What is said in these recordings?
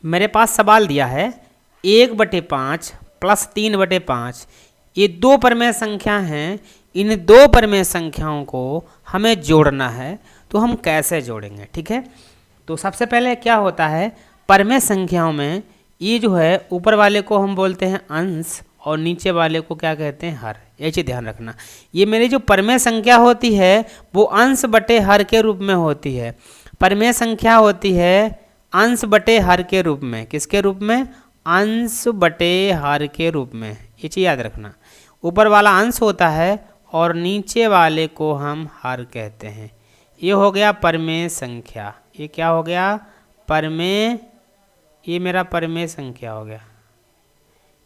मेरे पास सवाल दिया है 1/5 प्लस 3/5, ये दो परमेय संख्या हैं। इन दो परमेय संख्याओं को हमें जोड़ना है, तो हम कैसे जोड़ेंगे? ठीक है, तो सबसे पहले क्या होता है, परमेय संख्याओं में ये जो है ऊपर वाले को हम बोलते हैं अंश और नीचे वाले को क्या कहते हैं, हर। ये चीज़ ध्यान रखना। ये मेरी जो परमेय संख्या होती है वो अंश बटे हर के रूप में होती है। परमेय संख्या होती है अंश बटे हर के रूप में। किसके रूप में? अंश बटे हर के रूप में। ये चीज़ याद रखना। ऊपर वाला अंश होता है और नीचे वाले को हम हर कहते हैं। ये हो गया परमेय संख्या। ये क्या हो गया? परमेय। ये मेरा परमेय संख्या हो गया।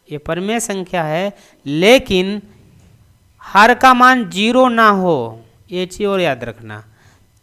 ये परमेय संख्या है, लेकिन हर का मान 0 ना हो, ये चीज़ और याद रखना,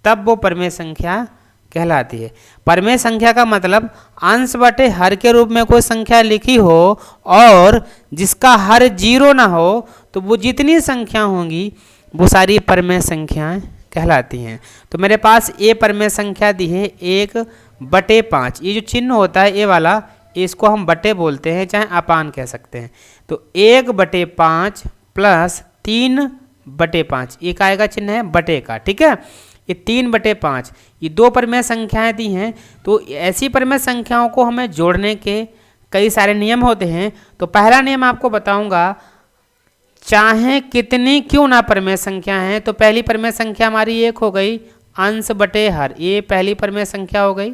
तब वो परमेय संख्या कहलाती है। परमेय संख्या का मतलब अंश बटे हर के रूप में कोई संख्या लिखी हो और जिसका हर 0 ना हो, तो वो जितनी संख्या होंगी वो सारी परमेय संख्याएं कहलाती हैं। तो मेरे पास ये परमेय संख्या दी है 1/5। ये जो चिन्ह होता है ये वाला, इसको हम बटे बोलते हैं, चाहे अपान कह सकते हैं। तो 1/5 प्लस 3/5, एक आएगा चिन्ह है बटे का। ठीक है, ये 3/5, ये दो परमेय संख्याएं दी हैं। तो ऐसी परमेय संख्याओं को हमें जोड़ने के कई सारे नियम होते हैं। तो पहला नियम आपको बताऊंगा, चाहे कितनी क्यों ना परमेय संख्या हैं। तो पहली परमेय संख्या हमारी 1 हो गई, अंश बटे हर, ये पहली परमेय संख्या हो गई।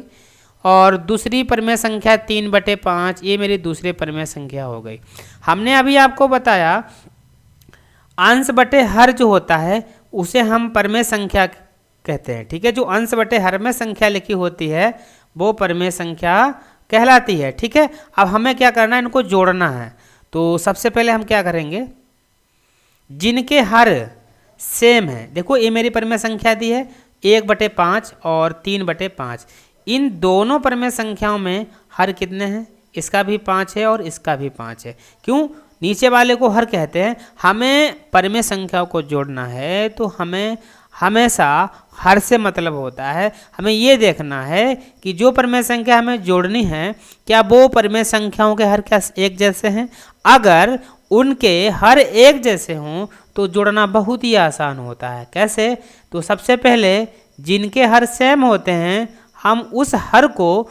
और दूसरी परमेय संख्या 3/5, ये मेरी दूसरी परमेय संख्या हो गई। हमने अभी आपको बताया अंश बटे हर जो होता है उसे हम परमेय संख्या कहते हैं। ठीक है, जो अंश बटे हर में संख्या लिखी होती है वो परमेय संख्या कहलाती है। ठीक है, अब हमें क्या करना है, इनको जोड़ना है। तो सबसे पहले हम क्या करेंगे, जिनके हर सेम है, देखो ये मेरी परमेय संख्या दी है 1/5 और 3/5। इन दोनों परमेय संख्याओं में हर कितने हैं? इसका भी 5 है और इसका भी 5 है। क्यों? नीचे वाले को हर कहते हैं। हमें परमेय संख्याओं को जोड़ना है तो हमें हमेशा हर से मतलब होता है। हमें ये देखना है कि जो परमेय संख्या हमें जोड़नी है, क्या वो परमेय संख्याओं के हर क्या एक जैसे हैं? अगर उनके हर एक जैसे हों तो जोड़ना बहुत ही आसान होता है। कैसे? तो सबसे पहले जिनके हर सेम होते हैं हम उस हर को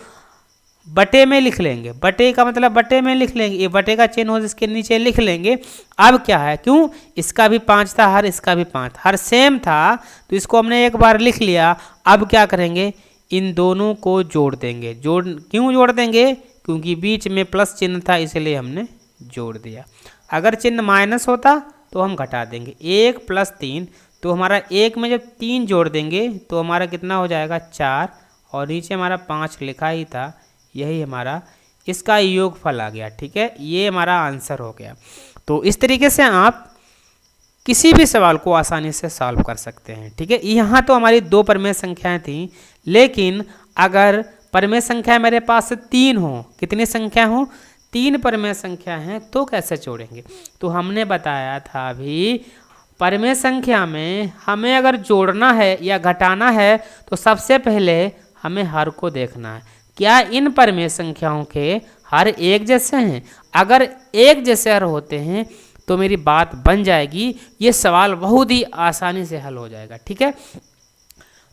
बटे में लिख लेंगे। बटे का मतलब बटे में लिख लेंगे, ये बटे का चिन्ह हो जिसके नीचे लिख लेंगे। अब क्या है, क्यों? इसका भी 5 था हर, इसका भी 5, हर सेम था तो इसको हमने एक बार लिख लिया। अब क्या करेंगे, इन दोनों को जोड़ देंगे। क्यों जोड़ देंगे? क्योंकि बीच में प्लस चिन्ह था इसलिए हमने जोड़ दिया। अगर चिन्ह माइनस होता तो हम घटा देंगे। 1 + 3, तो हमारा 1 में जब 3 जोड़ देंगे तो हमारा कितना हो जाएगा, 4, और नीचे हमारा 5 लिखा ही था, यही हमारा इसका योगफल आ गया। ठीक है, ये हमारा आंसर हो गया। तो इस तरीके से आप किसी भी सवाल को आसानी से सॉल्व कर सकते हैं। ठीक है, यहाँ तो हमारी दो परमेय संख्याएं थी, लेकिन अगर परमेय संख्या मेरे पास 3 हो, कितनी संख्या हो, 3 परमेय संख्या हैं, तो कैसे जोड़ेंगे? तो हमने बताया था अभी, परमेय संख्या में हमें अगर जोड़ना है या घटाना है तो सबसे पहले हमें हर को देखना है, क्या इन परमेय संख्याओं के हर एक जैसे हैं? अगर एक जैसे हर होते हैं तो मेरी बात बन जाएगी, ये सवाल बहुत ही आसानी से हल हो जाएगा। ठीक है,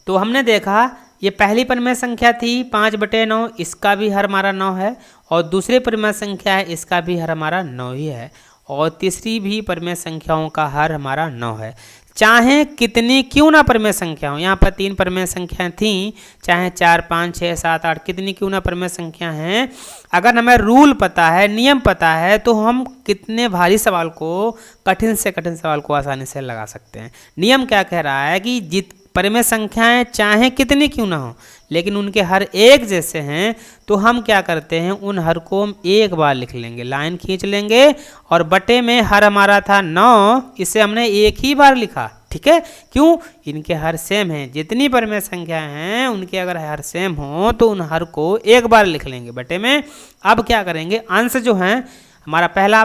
तो हमने देखा ये पहली परमेय संख्या थी 5/9, इसका भी हर हमारा 9 है, और दूसरी परमेय संख्या है इसका भी हर हमारा 9 ही है, और तीसरी भी परमेय संख्याओं का हर हमारा 9 है। चाहे कितनी क्यों ना परमेय संख्या हो, यहाँ पर 3 परमेय संख्याएं थीं, चाहे 4, 5, 6, 7, 8 कितनी क्यों ना परमेय संख्या हैं, अगर हमें रूल पता है, नियम पता है, तो हम कितने भारी सवाल को, कठिन से कठिन सवाल को आसानी से लगा सकते हैं। नियम क्या कह रहा है कि परमेय संख्याएं चाहे कितनी क्यों ना हो, लेकिन उनके हर एक जैसे हैं, तो हम क्या करते हैं, उन हर को हम एक बार लिख लेंगे, लाइन खींच लेंगे, और बटे में हर हमारा था 9, इसे हमने एक ही बार लिखा। ठीक है, क्यों? इनके हर सेम हैं। जितनी परमेय संख्या हैं उनके अगर हर सेम हो तो उन हर को एक बार लिख लेंगे बटे में। अब क्या करेंगे, अंश जो है हमारा पहला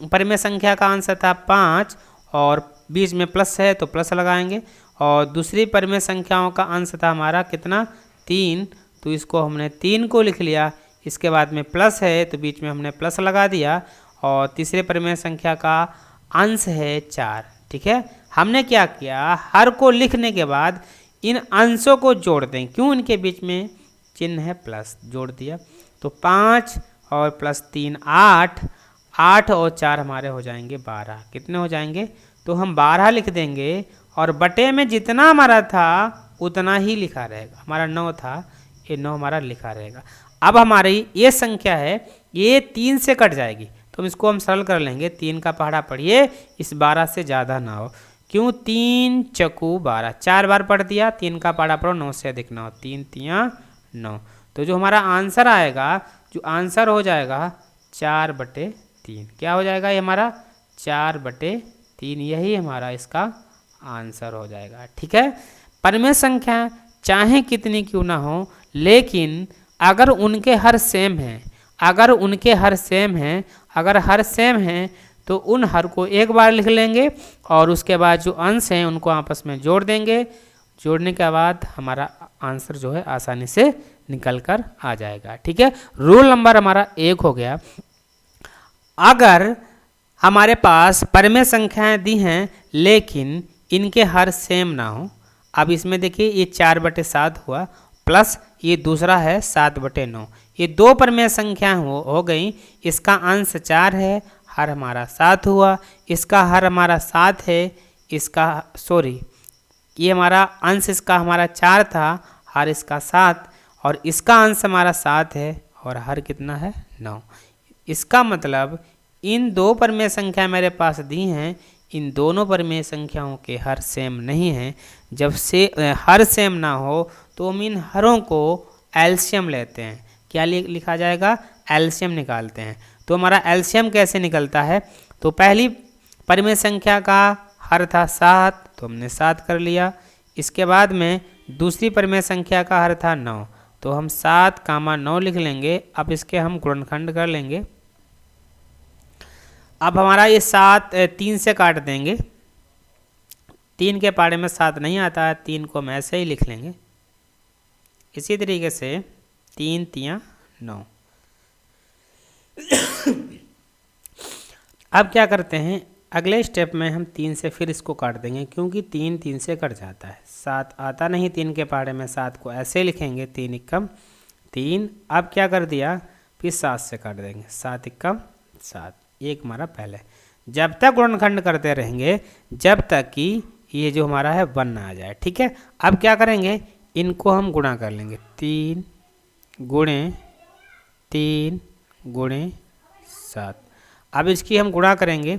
परमेय संख्या का अंश था 5, और बीच में प्लस है तो प्लस लगाएंगे, और दूसरी परमेय संख्याओं का अंश था हमारा कितना, 3, तो इसको हमने 3 को लिख लिया। इसके बाद में प्लस है तो बीच में हमने प्लस लगा दिया, और तीसरे परिमेय संख्या का अंश है 4। ठीक है, हमने क्या किया, हर को लिखने के बाद इन अंशों को जोड़ दें, क्यों, इनके बीच में चिन्ह है प्लस, जोड़ दिया। तो 5 और प्लस 3 8, 8 और 4 हमारे हो जाएंगे 12। कितने हो जाएंगे, तो हम 12 लिख देंगे, और बटे में जितना हमारा था उतना ही लिखा रहेगा। हमारा 9 था, ये 9 हमारा लिखा रहेगा। अब हमारी ये संख्या है, ये 3 से कट जाएगी, तो इसको हम सरल कर लेंगे। 3 का पहाड़ा पढ़िए, इस 12 से ज़्यादा ना हो, क्यों, 3 चकू 12, 4 बार पढ़ दिया, 3 का पहाड़ा पढ़ो, 9 से अधिक ना हो, 3 तियाँ 9। तो जो हमारा आंसर आएगा, जो आंसर हो जाएगा 4/3। क्या हो जाएगा ये हमारा 4/3, यही हमारा इसका आंसर हो जाएगा। ठीक है, परिमेय संख्या चाहे कितनी क्यों ना हो, लेकिन अगर उनके हर सेम हैं, अगर उनके हर सेम हैं, अगर हर सेम हैं तो उन हर को एक बार लिख लेंगे, और उसके बाद जो अंश हैं उनको आपस में जोड़ देंगे। जोड़ने के बाद हमारा आंसर जो है आसानी से निकल कर आ जाएगा। ठीक है, रूल नंबर हमारा 1 हो गया। अगर हमारे पास परिमेय संख्याएं दी हैं लेकिन इनके हर सेम ना हो, अब इसमें देखिए ये 4/7 हुआ, प्लस ये दूसरा है 7/9, ये 2 परिमेय संख्या हो गई। इसका अंश 4 है, हर हमारा 7 हुआ, इसका हर हमारा 7 है, इसका सॉरी ये हमारा अंश इसका हमारा 4 था, हर इसका 7, और इसका अंश हमारा 7 है, और हर कितना है 9। इसका मतलब इन 2 परिमेय संख्या मेरे पास दी हैं, इन दोनों परिमेय संख्याओं के हर सेम नहीं हैं। जब से हर सेम ना हो तो हम इन हरों को एलसीएम लेते हैं। क्या लिखा जाएगा, एलसीएम निकालते हैं। तो हमारा एलसीएम कैसे निकलता है, तो पहली परिमेय संख्या का हर था 7, तो हमने 7 कर लिया। इसके बाद में दूसरी परिमेय संख्या का हर था 9, तो हम 7, 9 लिख लेंगे। अब इसके हम गुणनखंड कर लेंगे। अब हमारा ये 7 3 से काट देंगे, 3 के पाड़े में 7 नहीं आता है, 3 को हम ऐसे ही लिख लेंगे। इसी तरीके से 3 तियाँ 9। अब क्या करते हैं, अगले स्टेप में हम 3 से फिर इसको काट देंगे, क्योंकि 3 3 से कट जाता है, 7 आता नहीं 3 के पहाड़े में, 7 को ऐसे लिखेंगे, 3 एकम 3। अब क्या कर दिया, फिर 7 से काट देंगे, 7 एकम 7, एक हमारा पहले। जब तक गुणनखंड करते रहेंगे जब तक कि ये जो हमारा है 1 ना आ जाए। ठीक है, अब क्या करेंगे, इनको हम गुणा कर लेंगे, 3 गुणे 3 गुणे 7। अब इसकी हम गुणा करेंगे,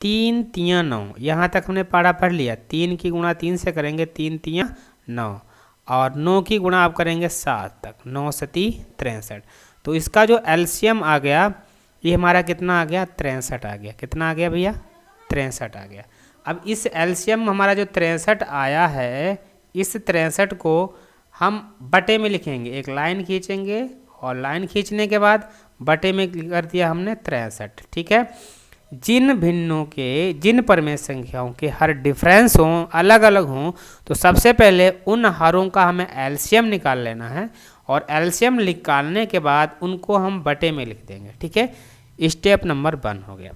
3 तियाँ 9, यहाँ तक हमने पाड़ा पढ़ लिया। 3 की गुणा 3 से करेंगे, 3 तियाँ 9, और 9 की गुणा आप करेंगे 7 तक, 9 7 63। तो इसका जो एलसीएम आ गया ये हमारा कितना आ गया, 63 आ गया। कितना आ गया भैया, 63 आ गया। अब इस एलसीएम हमारा जो 63 आया है, इस 63 को हम बटे में लिखेंगे, एक लाइन खींचेंगे, और लाइन खींचने के बाद बटे में कर दिया हमने 63। ठीक है, जिन भिन्नों के, जिन परिमेय संख्याओं के हर डिफरेंस हों, अलग अलग हों, तो सबसे पहले उन हरों का हमें एलसीएम निकाल लेना है, और एलसीएम निकालने के बाद उनको हम बटे में लिख देंगे। ठीक है, स्टेप नंबर 1 हो गया।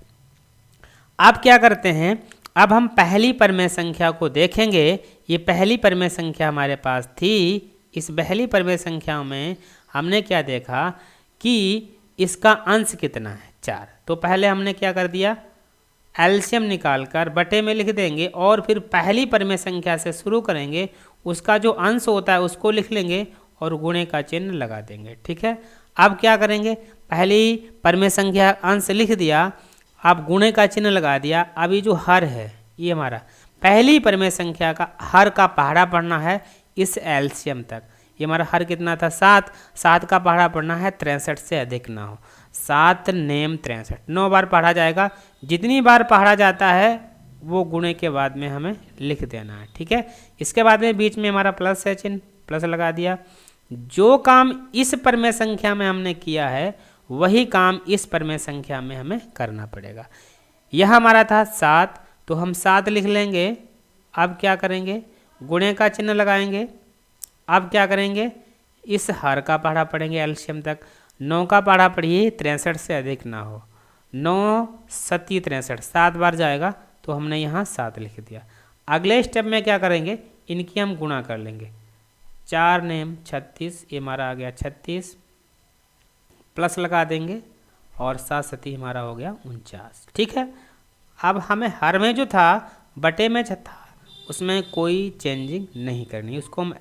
अब क्या करते हैं, अब हम पहली परिमेय संख्या को देखेंगे। ये पहली परिमेय संख्या हमारे पास थी, इस पहली परिमेय संख्या में हमने क्या देखा कि इसका अंश कितना है, 4। तो पहले हमने क्या कर दिया, एलसीएम निकाल कर बटे में लिख देंगे, और फिर पहली परिमेय संख्या से शुरू करेंगे, उसका जो अंश होता है उसको लिख लेंगे, और गुणे का चिन्ह लगा देंगे। ठीक है, अब क्या करेंगे, पहली परिमेय संख्या अंश लिख दिया, अब गुणे का चिन्ह लगा दिया। अभी जो हर है ये हमारा पहली परिमेय संख्या का हर का पहाड़ा पढ़ना है इस एलसीएम तक। ये हमारा हर कितना था, 7, 7 का पहाड़ा पढ़ना है 63 से अधिक ना हो, 7 नेम 63, 9 बार पढ़ा जाएगा। जितनी बार पढ़ा जाता है वो गुणे के बाद में हमें लिख देना है। ठीक है, इसके बाद में बीच में हमारा प्लस है चिन्ह, प्लस लगा दिया। जो काम इस परिमेय संख्या में हमने किया है वही काम इस परिमेय संख्या में हमें करना पड़ेगा। यह हमारा था 7, तो हम 7 लिख लेंगे। अब क्या करेंगे, गुणे का चिन्ह लगाएंगे। अब क्या करेंगे, इस हर का पहाड़ा पढ़ेंगे एलसीएम तक। 9 का पहाड़ा पढ़िए 63 से अधिक ना हो। 9 सती 63, 7 बार जाएगा तो हमने यहाँ 7 लिख दिया। अगले स्टेप में क्या करेंगे, इनकी हम गुणा कर लेंगे। 4 नेम 36, ये हमारा आ गया 36, प्लस लगा देंगे और 7 सती हमारा हो गया 49। ठीक है, अब हमें हर में जो था बटे में था उसमें कोई चेंजिंग नहीं करनी, उसको हम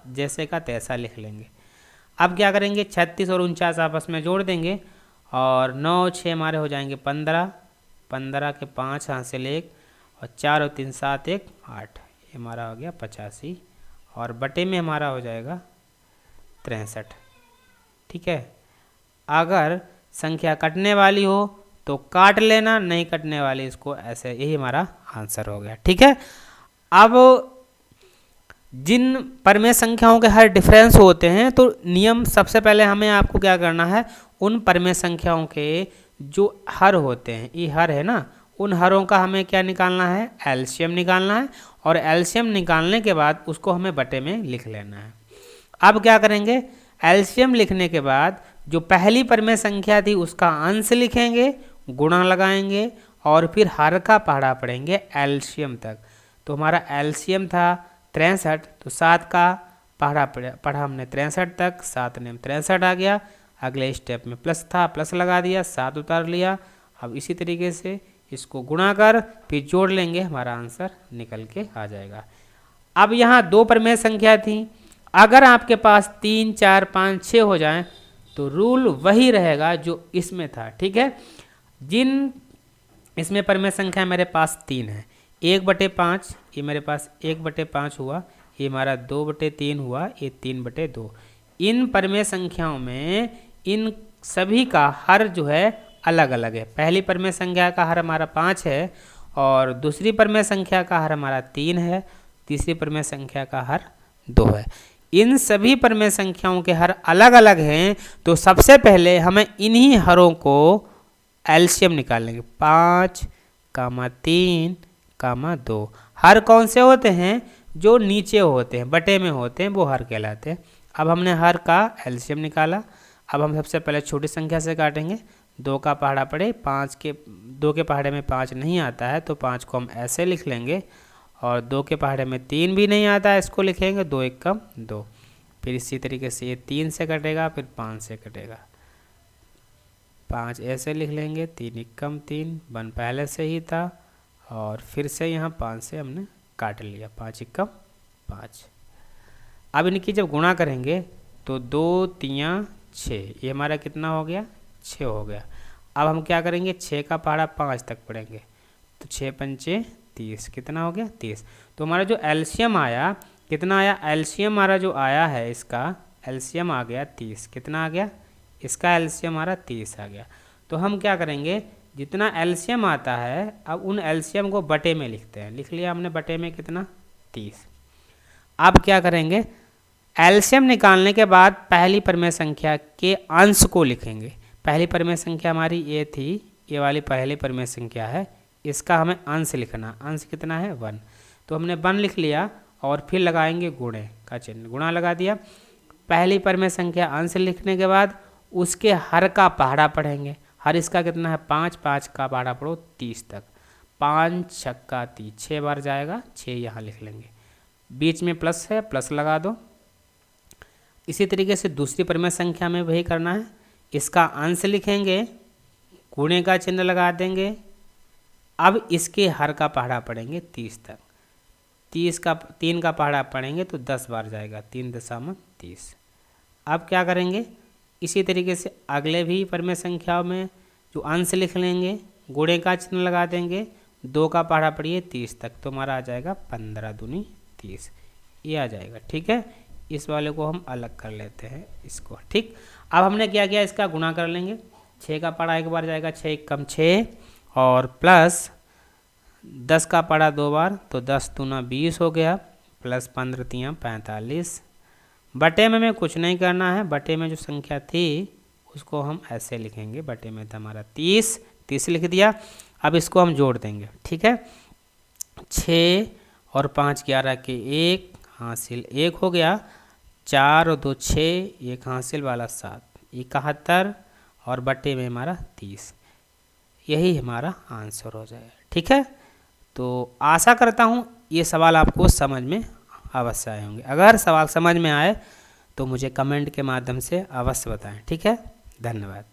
जैसे का तैसा लिख लेंगे। अब क्या करेंगे, 36 और 49 आपस में जोड़ देंगे और 9 6 हमारे हो जाएंगे 15, 15 के 5 हासिल 1 और 4 और 3 7 1 8, ये हमारा हो गया 85 और बटे में हमारा हो जाएगा 63। ठीक है, अगर संख्या कटने वाली हो तो काट लेना, नहीं कटने वाली इसको ऐसे, यही हमारा आंसर हो गया। ठीक है, अब जिन परमेय संख्याओं के हर डिफरेंस होते हैं तो नियम सबसे पहले हमें आपको क्या करना है, उन परमेय संख्याओं के जो हर होते हैं, ये हर है ना, उन हरों का हमें क्या निकालना है, एलसीएम निकालना है और एलसीएम निकालने के बाद उसको हमें बटे में लिख लेना है। अब क्या करेंगे, एलसीएम लिखने के बाद जो पहली परमेय संख्या थी उसका अंश लिखेंगे, गुणा लगाएंगे और फिर हर का पहाड़ा पढ़ेंगे एलसीएम तक। तो हमारा एलसीएम था 63, तो 7 का पहाड़ा पढ़ा हमने 63 तक, 7 ने 63 आ गया। अगले स्टेप में प्लस था, प्लस लगा दिया, 7 उतार लिया। अब इसी तरीके से इसको गुणा कर फिर जोड़ लेंगे, हमारा आंसर निकल के आ जाएगा। अब यहाँ 2 परमेय संख्या थी, अगर आपके पास 3 4 5 6 हो जाएं तो रूल वही रहेगा जो इसमें था। ठीक है, जिन इसमें परमेय संख्या मेरे पास 3 है, 1/5, ये मेरे पास 1/5 हुआ, ये हमारा 2/3 हुआ, ये 3/2। इन परमेय संख्याओं में इन सभी का हर जो है अलग अलग है। पहली परमेय संख्या का हर हमारा 5 है और दूसरी परमेय संख्या का हर हमारा 3 है, तीसरी परमेय संख्या का हर 2 है। इन सभी परमेय संख्याओं के हर अलग अलग हैं, तो सबसे पहले हमें इन्हीं हरों को एलसीएम निकालेंगे। 5, 3, 2 हर कौन से होते हैं, जो नीचे होते हैं, बटे में होते हैं, वो हर कहलाते हैं। अब हमने हर का एलसीएम निकाला। अब हम सबसे पहले छोटी संख्या से काटेंगे। 2 का पहाड़ा पड़े 2 के पहाड़े में 5 नहीं आता है तो 5 को हम ऐसे लिख लेंगे और 2 के पहाड़े में 3 भी नहीं आता है, इसको लिखेंगे 2 1 2। फिर इसी तरीके से ये 3 से कटेगा, फिर 5 से कटेगा, 5 ऐसे लिख लेंगे, 3 1 3, 1 पहले से ही था और फिर से यहाँ 5 से हमने काट लिया, 5 1 5। अब इनकी जब गुणा करेंगे तो 2 3 6, ये हमारा कितना हो गया, 6 हो गया। अब हम क्या करेंगे, 6 का पहाड़ा 5 तक पढ़ेंगे, तो 6 5 30, कितना हो गया 30। तो हमारा जो एलसीएम आया कितना आया, एलसीएम हमारा जो आया है इसका एलसीएम आ गया 30। कितना आ गया, इसका एलसीएम हमारा 30 आ गया। तो हम क्या करेंगे, जितना एलसीएम आता है अब उन एलसीएम को बटे में लिखते हैं। लिख लिया हमने बटे में कितना, 30। अब क्या करेंगे, एलसीएम निकालने के बाद पहली परमेय संख्या के अंश को लिखेंगे। पहली परमेय संख्या हमारी ये थी, ये वाली पहली परमेय संख्या है, इसका हमें अंश लिखना। अंश कितना है 1, तो हमने 1 लिख लिया और फिर लगाएंगे गुणे का चिन्ह, गुणा लगा दिया। पहली परमेय संख्या अंश लिखने के बाद उसके हर का पहाड़ा पढ़ेंगे। हर इसका कितना है 5, 5 का पहाड़ा पढ़ो 30 तक, 5 6 30, 6 बार जाएगा, 6 यहाँ लिख लेंगे। बीच में प्लस है, प्लस लगा दो। इसी तरीके से दूसरी परमेय संख्या में वही करना है, इसका अंश लिखेंगे, गुणे का चिन्ह लगा देंगे। अब इसके हर का पहाड़ा पढ़ेंगे 30 तक, 3 का पहाड़ा पढ़ेंगे तो 10 बार जाएगा, 3 दशमलव 30। अब क्या करेंगे, इसी तरीके से अगले भी परमेय संख्याओं में जो अंश लिख लेंगे, गुणे का चिन्ह लगा देंगे, 2 का पहाड़ा पढ़िए 30 तक, तो हमारा आ जाएगा 15 दूनी 30, ये आ जाएगा। ठीक है, इस वाले को हम अलग कर लेते हैं इसको। ठीक, अब हमने क्या किया, इसका गुणा कर लेंगे। 6 का पहाड़ा 1 बार जाएगा, 6 1 6 और प्लस 10 का पहाड़ा 2 बार, तो 10 दूना 20 हो गया, प्लस 15 3 45। बटे में कुछ नहीं करना है, बटे में जो संख्या थी उसको हम ऐसे लिखेंगे। बटे में था हमारा 30 लिख दिया। अब इसको हम जोड़ देंगे। ठीक है, 6 और 5 11 के 1 हासिल 1 हो गया, 4 और 2 6, 1 हासिल वाला 7, 71 और बटे में हमारा 30, यही हमारा आंसर हो जाएगा। ठीक है, तो आशा करता हूँ ये सवाल आपको समझ में अवश्य आए होंगे। अगर सवाल समझ में आए तो मुझे कमेंट के माध्यम से अवश्य बताएं। ठीक है, धन्यवाद।